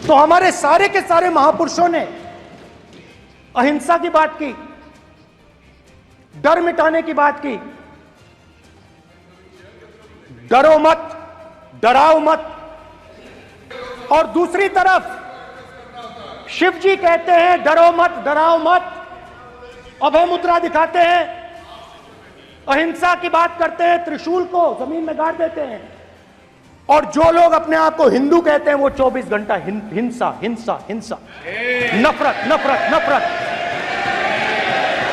तो हमारे सारे के सारे महापुरुषों ने अहिंसा की बात की, डर मिटाने की बात की। डरो मत, डराओ मत। और दूसरी तरफ शिव जी कहते हैं डरो मत, डराओ मत, अभय मुद्रा दिखाते हैं, अहिंसा की बात करते हैं, त्रिशूल को जमीन में गाड़ देते हैं। और जो लोग अपने आप को हिंदू कहते हैं वो 24 घंटा हिंसा हिंसा हिंसा, नफरत नफरत नफरत,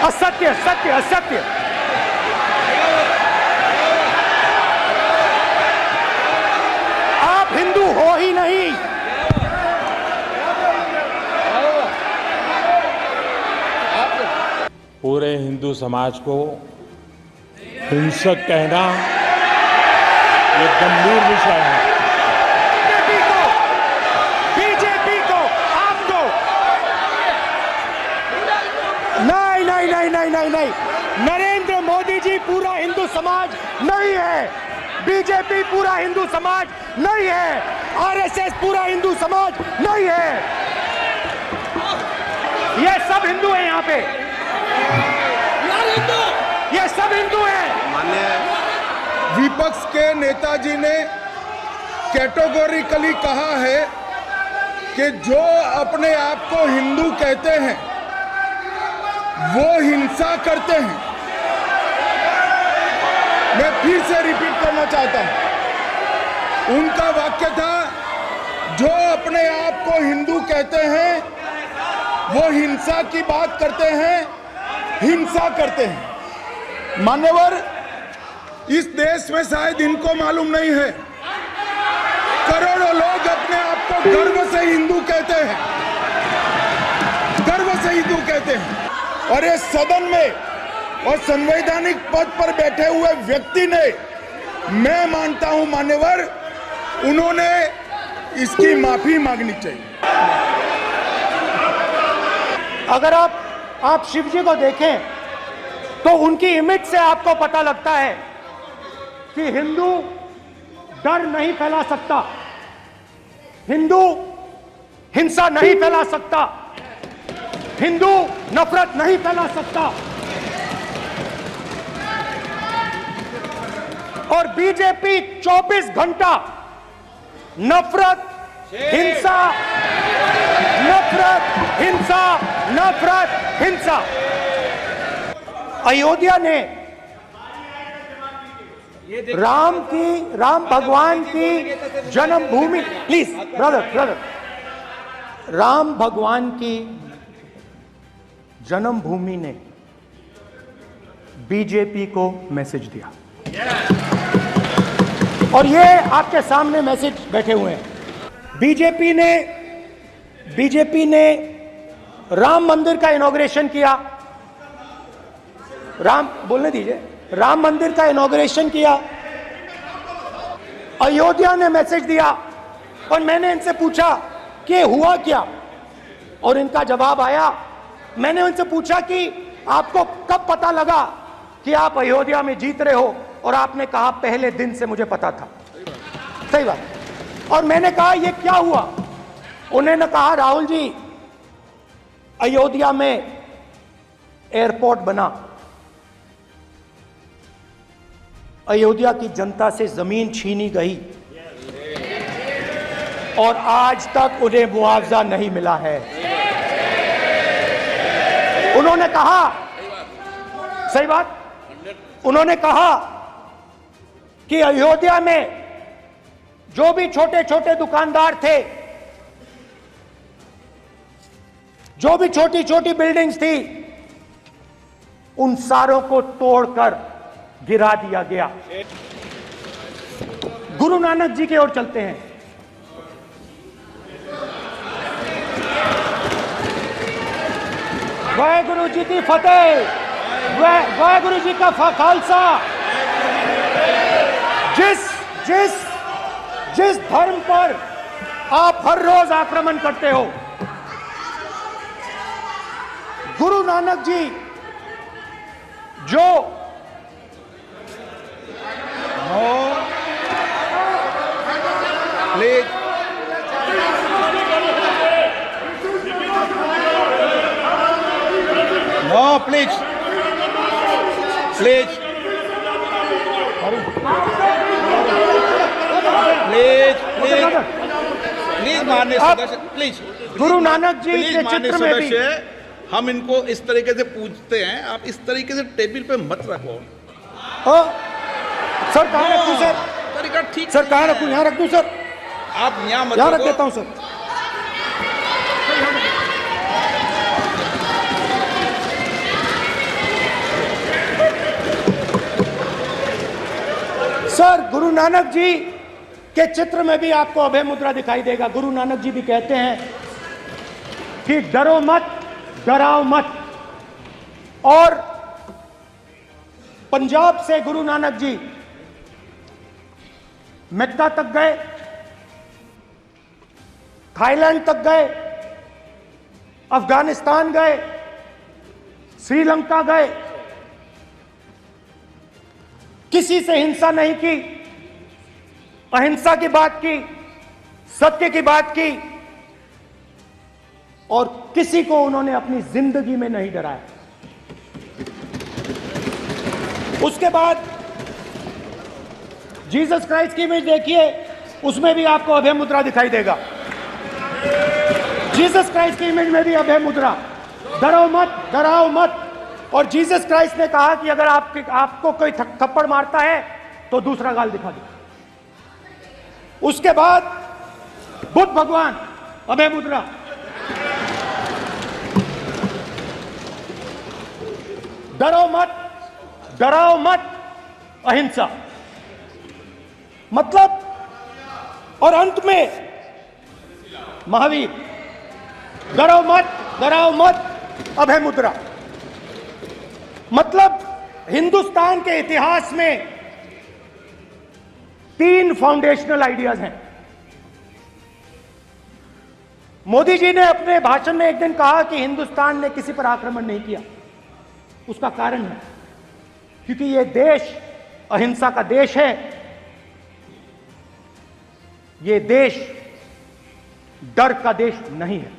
असत्य सत्य असत्य। आप हिंदू हो ही नहीं। पूरे हिंदू समाज को हिंसक कहना ये गंभीर विषय है। बीजेपी को आपको नहीं नहीं नहीं नहीं नहीं नहीं, नरेंद्र मोदी जी पूरा हिंदू समाज नहीं है, बीजेपी पूरा हिंदू समाज नहीं है, आरएसएस पूरा हिंदू समाज नहीं है। ये सब हिंदू हैं यहाँ पे, ये सब हिंदू हैं। माननीय विपक्ष के नेताजी ने कैटेगोरिकली कहा है कि जो अपने आप को हिंदू कहते हैं वो हिंसा करते हैं। मैं फिर से रिपीट करना चाहता हूं, उनका वाक्य था जो अपने आप को हिंदू कहते हैं वो हिंसा की बात करते हैं, हिंसा करते हैं। मान्यवर, इस देश में शायद इनको मालूम नहीं है, करोड़ों लोग अपने आप को गर्व से हिंदू कहते हैं, गर्व से हिंदू कहते हैं। और इस सदन में और संवैधानिक पद पर बैठे हुए व्यक्ति ने, मैं मानता हूं मान्यवर, उन्होंने इसकी माफी मांगनी चाहिए। अगर आप शिव जी को देखें तो उनकी इमेज से आपको पता लगता है कि हिंदू डर नहीं फैला सकता, हिंदू हिंसा नहीं फैला सकता, हिंदू नफरत नहीं फैला सकता। और बीजेपी 24 घंटा नफरत हिंसा नफरत हिंसा नफरत हिंसा। अयोध्या ने राम भगवान की जन्मभूमि, प्लीज ब्रदर, राम भगवान की जन्मभूमि ने बीजेपी को मैसेज दिया। और ये आपके सामने मैसेज बैठे हुए हैं। बीजेपी ने राम मंदिर का इनॉग्रेशन किया, बोलने दीजिए, राम मंदिर का इनॉग्रेशन किया। अयोध्या ने मैसेज दिया और मैंने इनसे पूछा कि हुआ क्या, और इनका जवाब आया। मैंने उनसे पूछा कि आपको कब पता लगा कि आप अयोध्या में जीत रहे हो, और आपने कहा पहले दिन से मुझे पता था। सही बात। और मैंने कहा ये क्या हुआ, उन्होंने कहा राहुल जी अयोध्या में एयरपोर्ट बना, अयोध्या की जनता से जमीन छीनी गई और आज तक उन्हें मुआवजा नहीं मिला है। उन्होंने कहा, सही बात, उन्होंने कहा कि अयोध्या में जो भी छोटे छोटे दुकानदार थे, जो भी छोटी छोटी बिल्डिंग्स थी, उन सारों को तोड़कर गिरा दिया गया। गुरु नानक जी की ओर चलते हैं। वाहेगुरु जी की फतेह, वाहेगुरु जी का खालसा। जिस धर्म पर आप हर रोज आक्रमण करते हो, गुरु नानक जी जो please no please please please please please माननीय सदस्य please Guru Nanak ji please के माननीय चित्र में भी सदस्य, हम इनको इस तरीके से पूछते हैं, आप इस तरीके से टेबल पे मत रखो। सर कहाँ रखूं सर? तरीका ठीक सर कहाँ नहीं रखूं? है। यहाँ रख दूं सर? आप यहाँ मत यहाँ रख रखो। देता हूँ सर। सर गुरु नानक जी के चित्र में भी आपको अभय मुद्रा दिखाई देगा। गुरु नानक जी भी कहते हैं कि डरो मत, डराओ मत। और पंजाब से गुरु नानक जी मेक्का तक गए, थाईलैंड तक गए, अफगानिस्तान गए, श्रीलंका गए, किसी से हिंसा नहीं की, अहिंसा की बात की, सत्य की बात की, और किसी को उन्होंने अपनी जिंदगी में नहीं डराया। उसके बाद जीसस क्राइस्ट की इमेज देखिए, उसमें भी आपको अभय मुद्रा दिखाई देगा। जीसस क्राइस्ट की इमेज में भी अभय मुद्रा, डरो मत, डराओ मत। और जीसस क्राइस्ट ने कहा कि अगर आपको कोई थप्पड़ मारता है तो दूसरा गाल दिखा दो। उसके बाद बुद्ध भगवान, अभय मुद्रा, डरो मत, डराओ मत, अहिंसा। मतलब, और अंत में महावीर, डरो मत, डराओ मत, अभय मुद्रा। मतलब हिंदुस्तान के इतिहास में 3 फाउंडेशनल आइडियाज हैं। मोदी जी ने अपने भाषण में एक दिन कहा कि हिंदुस्तान ने किसी पर आक्रमण नहीं किया। उसका कारण है क्योंकि यह देश अहिंसा का देश है। यह देश डर का देश नहीं है।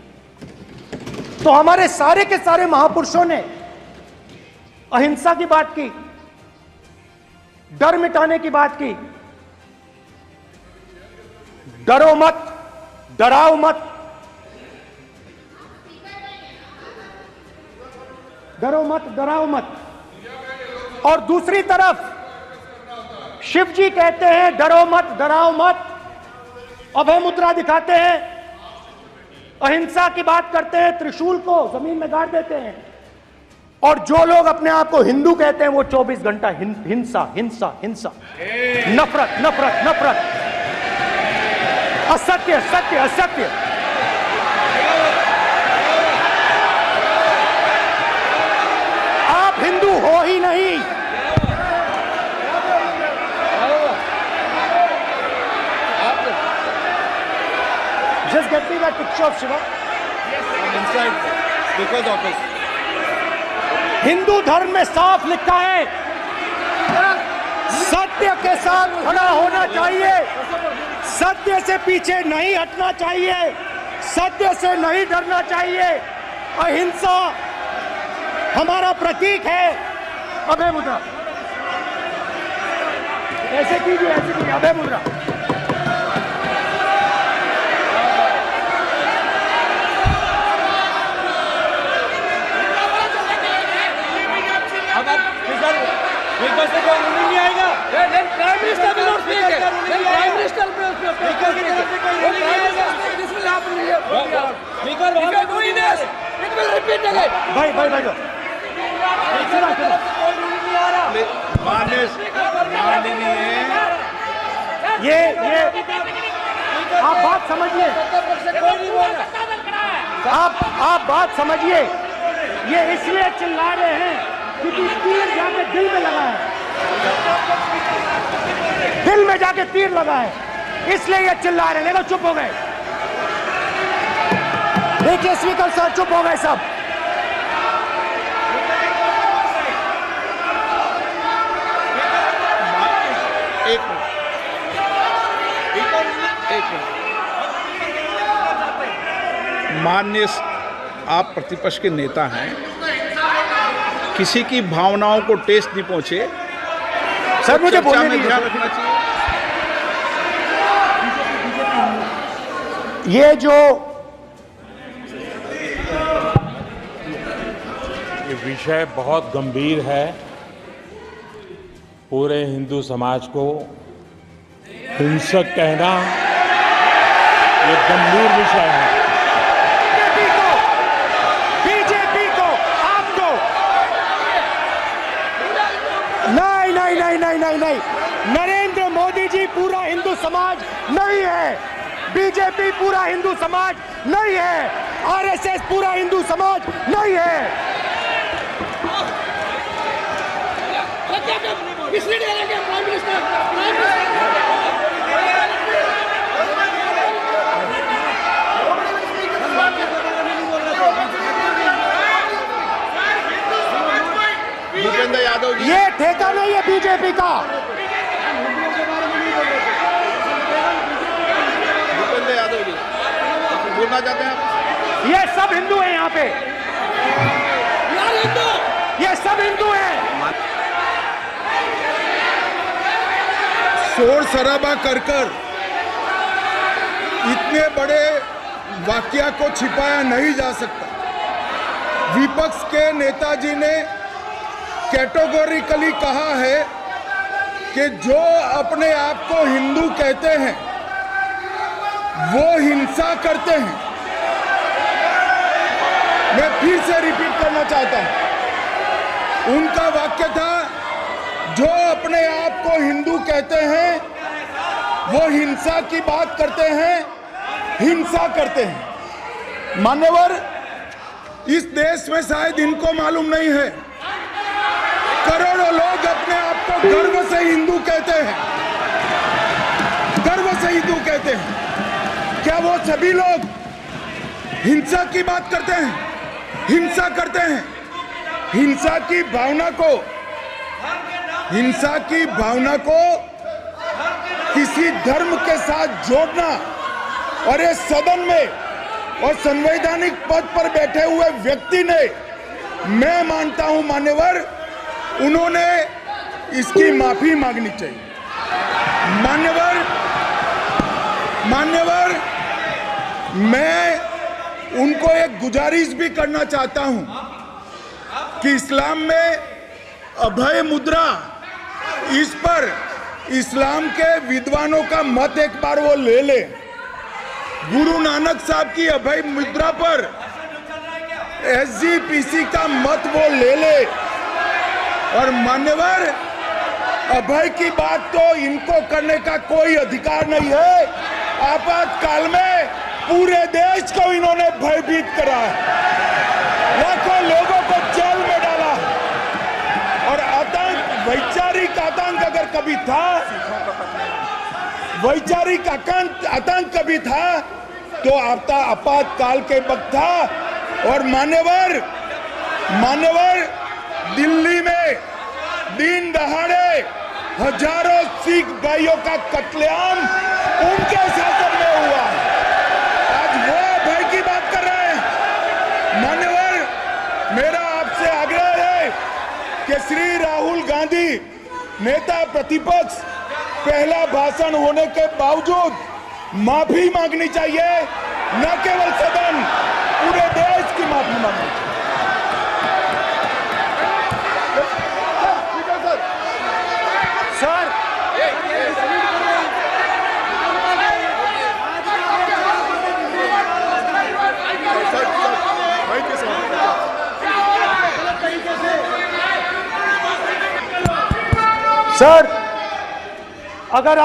तो हमारे सारे के सारे महापुरुषों ने अहिंसा की बात की, डर मिटाने की बात की। डरो मत, डराओ मत, डरो मत, डराओ मत। और दूसरी तरफ शिव जी कहते हैं डरो मत, डराओ मत, अभय मुद्रा दिखाते हैं, अहिंसा की बात करते हैं, त्रिशूल को जमीन में गाड़ देते हैं। और जो लोग अपने आप को हिंदू कहते हैं वो 24 घंटा हिंसा, हिंसा, हिंसा, नफरत, नफरत, नफरत, असत्य, सत्य, असत्य। आप हिंदू हो ही नहीं। Just get me that picture of Shiva. inside because of this. Hindu धर्म में साफ लिखा है, सत्य के साथ खड़ा होना चाहिए, सत्य से पीछे नहीं हटना चाहिए, सत्य से नहीं डरना चाहिए। अहिंसा हमारा प्रतीक है। अभय मुद्रा ऐसे कीजिए, ऐसे कीजिए, अभय मुद्रा। नहीं आएगा। Prime minister will not speak it. Then prime minister will speak it. If you are doing this, it will repeat again. भाई भाई भाई ये आप बात समझिए, आप बात समझिए। ये इसलिए चिल्ला रहे हैं क्योंकि तीर जाके दिल में लगा है, दिल में जाके तीर लगा है, इसलिए ये चिल्ला रहे हैं। देखो चुप हो गए, देखिए स्पीकर साहब चुप हो गए सब। एक माननीय, आप प्रतिपक्ष के नेता हैं, किसी की भावनाओं को ठेस नहीं पहुंचे। सर मुझे चर्चा बोलने में दीजिए। ध्यान रखना चाहिए। ये विषय बहुत गंभीर है। पूरे हिंदू समाज को हिंसक कहना ये गंभीर विषय है। बीजेपी को आपको नहीं, नरेंद्र मोदी जी पूरा हिंदू समाज नहीं है, बीजेपी पूरा हिंदू समाज नहीं है, आरएसएस पूरा हिंदू समाज नहीं है। भूपेंद्र यादव जी, ये ठेका नहीं है बीजेपी का। भूपेंद्र यादव जी बोलना चाहते हैं आप? ये सब हिंदू हैं यहाँ पे, ये सब हिंदू हैं। शोर शराबा कर इतने बड़े वाकया को छिपाया नहीं जा सकता। विपक्ष के नेताजी ने कैटेगोरिकली कहा है कि जो अपने आप को हिंदू कहते हैं वो हिंसा करते हैं। मैं फिर से रिपीट करना चाहता हूं, उनका वाक्य था जो अपने आप को हिंदू कहते हैं वो हिंसा की बात करते हैं, हिंसा करते हैं। मान्यवर, इस देश में शायद इनको मालूम नहीं है, करोड़ों लोग अपने आप को गर्व से हिंदू कहते हैं, गर्व से हिंदू कहते हैं। क्या वो सभी लोग हिंसा की बात करते हैं, हिंसा करते हैं? हिंसा की भावना को किसी धर्म के साथ जोड़ना और इस सदन में और संवैधानिक पद पर बैठे हुए व्यक्ति ने, मैं मानता हूं मान्यवर, उन्होंने इसकी माफी मांगनी चाहिए। मान्यवर, मैं उनको एक गुजारिश भी करना चाहता हूं कि इस्लाम में अभय मुद्रा, इस पर इस्लाम के विद्वानों का मत एक बार वो ले ले। गुरु नानक साहब की अभय मुद्रा पर एसजीपीसी का मत वो ले ले। और मान्यवर, अभय की बात तो इनको करने का कोई अधिकार नहीं है। आपातकाल में पूरे देश को इन्होंने भयभीत करा है, लाखों लोगों को जेल में डाला। और आतंक, वैचारिक आतंक अगर कभी था, वैचारिक आतंक कभी था तो आपातकाल के वक्त था। और मान्यवर, दिल्ली में दिन दहाड़े हजारों सिख भाइयों का कत्लेआम उनके शासन में हुआ। आज वो भय की बात कर रहे हैं। मान्यवर, मेरा आपसे आग्रह है कि श्री राहुल गांधी, नेता प्रतिपक्ष, पहला भाषण होने के बावजूद माफी मांगनी चाहिए, न केवल सदन, पूरे देश की माफी मांगनी चाहिए। सर, सर, अगर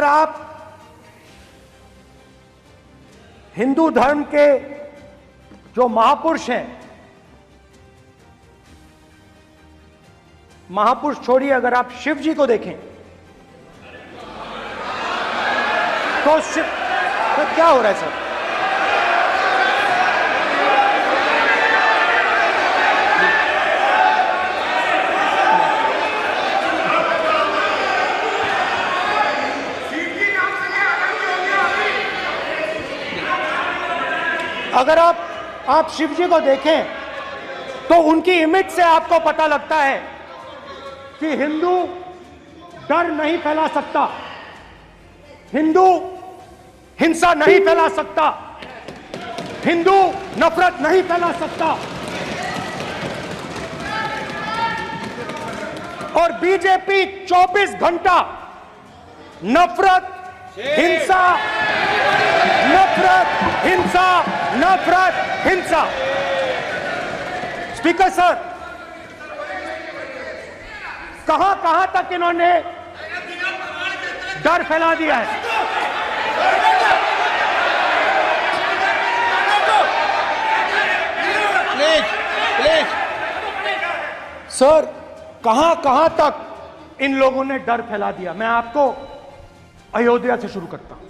आप हिंदू धर्म के जो महापुरुष हैं, महापुरुष छोड़िए, अगर आप शिव जी को देखें तो क्या हो रहा है सर? अगर आप शिव जी को देखें तो उनकी इमेज से आपको पता लगता है कि हिंदू डर नहीं फैला सकता, हिंदू हिंसा नहीं फैला सकता, हिंदू नफरत नहीं फैला सकता। और बीजेपी 24 घंटा नफरत, हिंसा, नफरत, हिंसा, नफरत, हिंसा। स्पीकर सर, कहां कहां तक इन्होंने डर फैला दिया है? सर, कहां कहां तक इन लोगों ने डर फैला दिया? मैं आपको अयोध्या से शुरू करता हूं।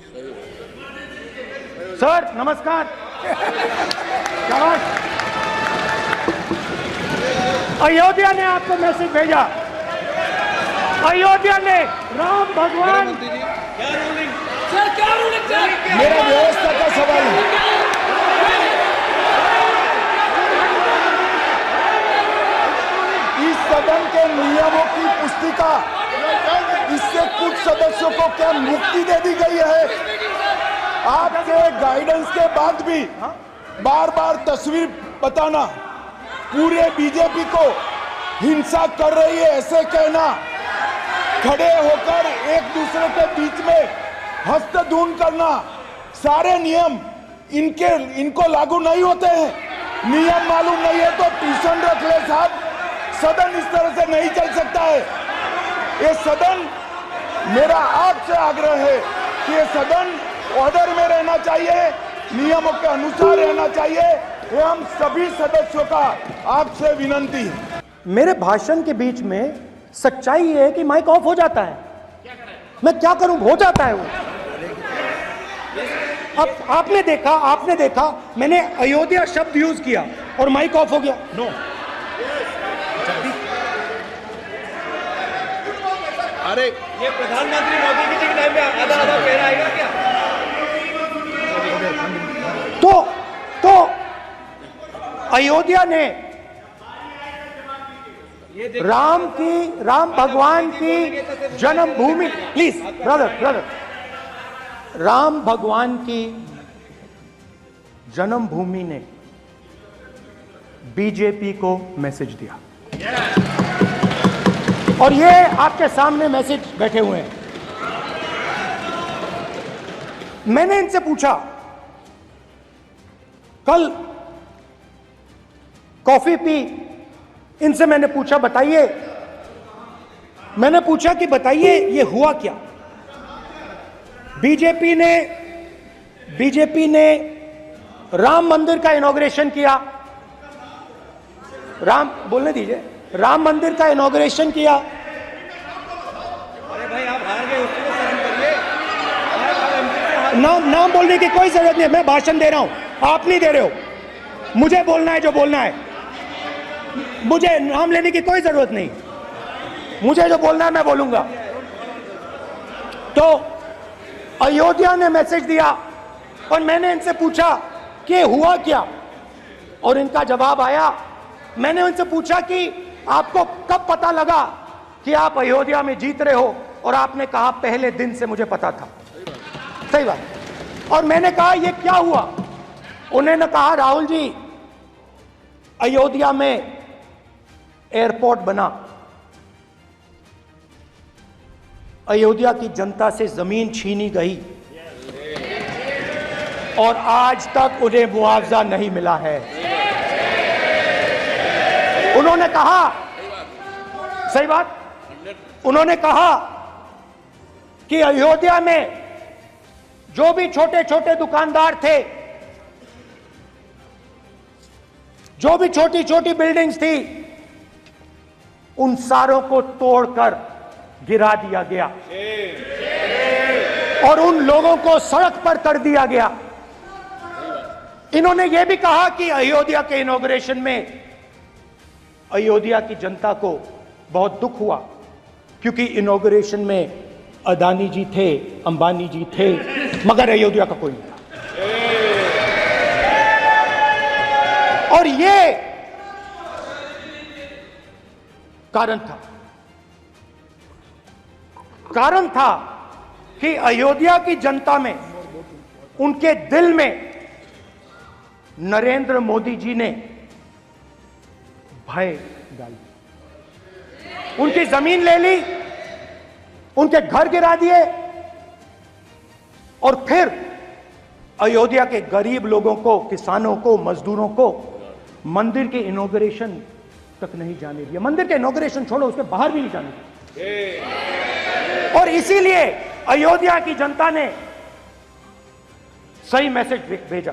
सर नमस्कार। अयोध्या ने आपको मैसेज भेजा, अयोध्या ने राम भगवान। सर क्या रूलिंग सर? मेरा व्यवस्था का सवाल है। इस सदन के नियमों की पुस्तिका, इससे कुछ सदस्यों को क्या मुक्ति दे दी गई है? आपके गाइडेंस के बाद भी बार बार तस्वीर बताना, पूरे बीजेपी को हिंसा कर रही है ऐसे कहना, खड़े होकर एक दूसरे के बीच में हस्तधून करना, सारे नियम इनको लागू नहीं होते हैं। नियम मालूम नहीं है तो ट्यूशन रख ले साहब, सदन इस तरह से नहीं चल सकता है। ये सदन, मेरा आपसे आग्रह है कि ये सदन ऑर्डर में रहना चाहिए, नियमों के अनुसार रहना चाहिए। ये हम सभी सदस्यों का आपसे विनंती है। मेरे भाषण के बीच में सच्चाई ये है कि माइक ऑफ हो जाता है। मैं क्या करूं, हो जाता है वो। अब आपने देखा मैंने अयोध्या शब्द यूज किया और माइक ऑफ हो गया। नो, अरे ये प्रधानमंत्री मोदी जी के टाइम में आधा आधा कह रहा है क्या? तो अयोध्या ने राम भगवान की जन्मभूमि, प्लीज ब्रदर, राम भगवान की जन्मभूमि ने बीजेपी को मैसेज दिया और ये आपके सामने मैसेज बैठे हुए हैं। मैंने इनसे पूछा, कल कॉफी पी, इनसे मैंने पूछा बताइए, मैंने पूछा कि बताइए ये हुआ क्या? बीजेपी ने राम मंदिर का इनॉग्रेशन किया, बोलने दीजिए, राम मंदिर का इनॉग्रेशन किया। अरे भाई आप हार गए, उसको सहन करिए। नाम बोलने की कोई जरूरत नहीं है, मैं भाषण दे रहा हूं, आप नहीं दे रहे हो। मुझे बोलना है जो बोलना है, मुझे नाम लेने की कोई जरूरत नहीं, मुझे जो बोलना है मैं बोलूंगा। तो अयोध्या ने मैसेज दिया और मैंने इनसे पूछा कि हुआ क्या, और इनका जवाब आया। मैंने उनसे पूछा कि आपको कब पता लगा कि आप अयोध्या में जीत रहे हो, और आपने कहा पहले दिन से मुझे पता था। सही बात। और मैंने कहा ये क्या हुआ? उन्होंने कहा राहुल जी, अयोध्या में एयरपोर्ट बना, अयोध्या की जनता से जमीन छीनी गई और आज तक उन्हें मुआवजा नहीं मिला है। उन्होंने कहा, सही बात, उन्होंने कहा कि अयोध्या में जो भी छोटे छोटे दुकानदार थे, जो भी छोटी छोटी बिल्डिंग्स थी, उन सारों को तोड़कर गिरा दिया गया और उन लोगों को सड़क पर कर दिया गया। इन्होंने यह भी कहा कि अयोध्या के इनॉग्रेशन में अयोध्या की जनता को बहुत दुख हुआ, क्योंकि इनॉग्रेशन में अदानी जी थे, अंबानी जी थे, मगर अयोध्या का कोई नहीं था। और ये कारण था। कारण था कि अयोध्या की जनता में, उनके दिल में नरेंद्र मोदी जी ने भय डाल दिया। उनकी जमीन ले ली, उनके घर गिरा दिए और फिर अयोध्या के गरीब लोगों को, किसानों को, मजदूरों को मंदिर के इनॉग्रेशन तक नहीं जाने दिया। मंदिर के इनॉग्रेशन छोड़ो, उसके बाहर भी नहीं जाने दिया। और इसीलिए अयोध्या की जनता ने सही मैसेज भेजा।